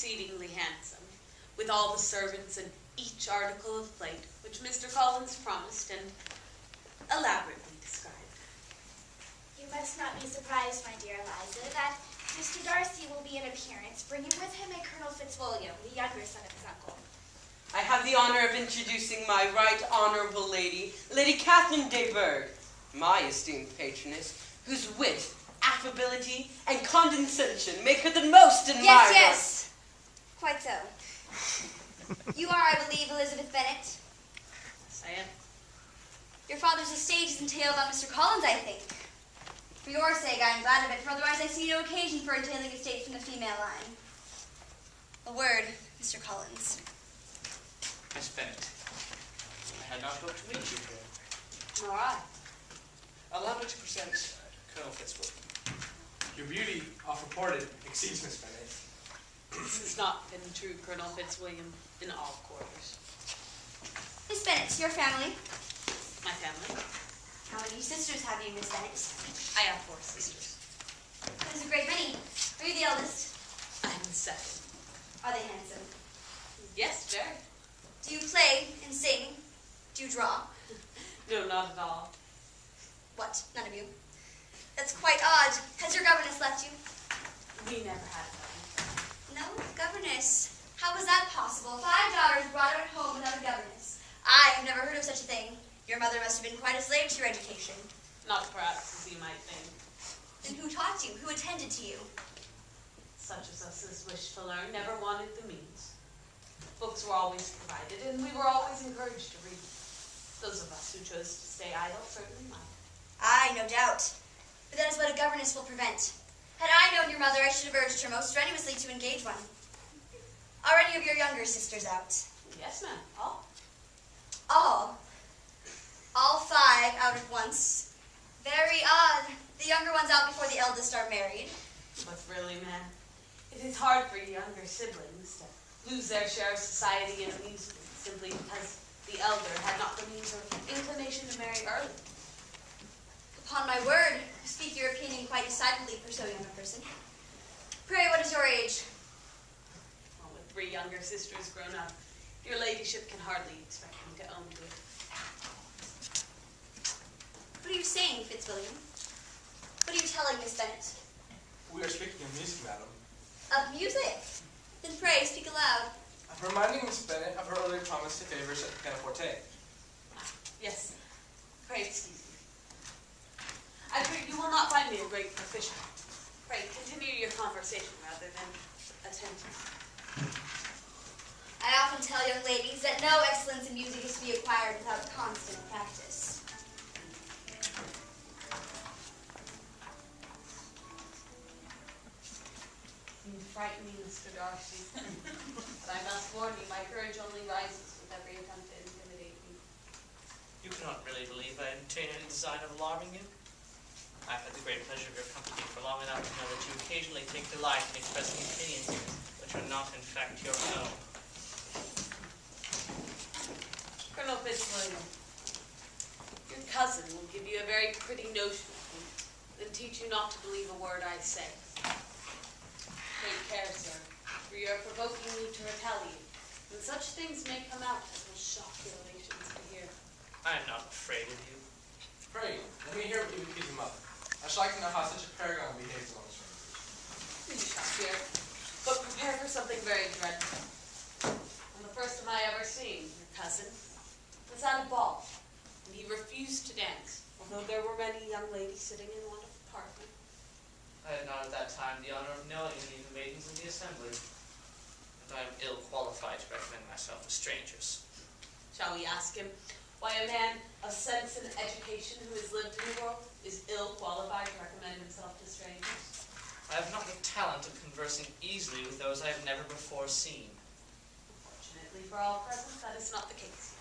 exceedingly handsome, with all the servants and each article of plate, which Mr. Collins promised and elaborately described. You must not be surprised, my dear Eliza, that Mr. Darcy will be in appearance, bringing with him a Colonel Fitzwilliam, the younger son of his uncle. I have the honor of introducing my right honorable lady, Lady Catherine de Bourgh, my esteemed patroness, whose wit, affability, and condescension make her the most admired. Yes, yes. Quite so. You are, I believe, Elizabeth Bennet. Yes, I am. Your father's estate is entailed on Mr. Collins, I think. For your sake, I am glad of it, for otherwise I see no occasion for entailing estates from the female line. A word, Mr. Collins. Miss Bennet, I had not hoped to meet you here. Nor I. Allow me to present Colonel Fitzwilliam. Your beauty, oft reported, exceeds Miss Bennet. This has not been true, Colonel Fitzwilliam, in all quarters. Miss Bennet, your family. My family? How many sisters have you, Miss Bennet? I have 4 sisters. That is a great many. Are you the eldest? I am the second. Are they handsome? Yes, very. Do you play and sing? Do you draw? No, not at all. What? None of you? That's quite odd. Has your governess left you? We never had a governess. No governess. How was that possible? 5 daughters brought up at home without a governess. I have never heard of such a thing. Your mother must have been quite a slave to your education. Not perhaps as you might think. Then who taught you? Who attended to you? Such as us as wished to learn never wanted the means. Books were always provided, and we were always encouraged to read. Those of us who chose to stay idle certainly might. Aye, no doubt. But that is what a governess will prevent. Had I known your mother, I should have urged her most strenuously to engage one. Are any of your younger sisters out? Yes, ma'am. All. All? All 5 out at once? Very odd. The younger ones out before the eldest are married. But really, ma'am, it is hard for younger siblings to lose their share of society and amusement simply because the elder had not the means or inclination to marry early. Upon my word, you speak your opinion quite decidedly for so young a person. Pray, what is your age? Well, with 3 younger sisters grown up, your ladyship can hardly expect me to own to it. What are you saying, Fitzwilliam? What are you telling Miss Bennet? We are speaking of music, madam. Of music? Then pray, speak aloud. I'm reminding Miss Bennet of her earlier promise to favor us at the pianoforte. Yes. Pray excuse me. I fear you will not find me a great proficient. Pray continue your conversation rather than attend to it. I often tell young ladies that no excellence in music is to be acquired without constant practice. You frighten me, Mr. Darcy. But I must warn you, my courage only rises with every attempt to intimidate me. You cannot really believe I entertain any design of alarming you? I've had the great pleasure of your company for long enough to know that you occasionally take delight in expressing opinions which are not, in fact, your own. Colonel Fitzwilliam, your cousin will give you a very pretty notion of me, and teach you not to believe a word I say. Take care, sir, for you are provoking me to retaliate, and such things may come out that will shock your relations to hear. I am not afraid of you. Pray, let me hear what you accuse him of. I should like to know how such a paragon behaves among strangers. You shall hear, but prepare for something very dreadful. And the first time I ever seen your cousin was at a ball, and he refused to dance, although there were many young ladies sitting in one apartment. I had not at that time the honor of knowing any of the maidens in the assembly, and I am ill qualified to recommend myself to strangers. Shall we ask him why a man of sense and education who has lived in the world is ill qualified to recommend himself to strangers? I have not the talent of conversing easily with those I have never before seen. Unfortunately for all present, that is not the case.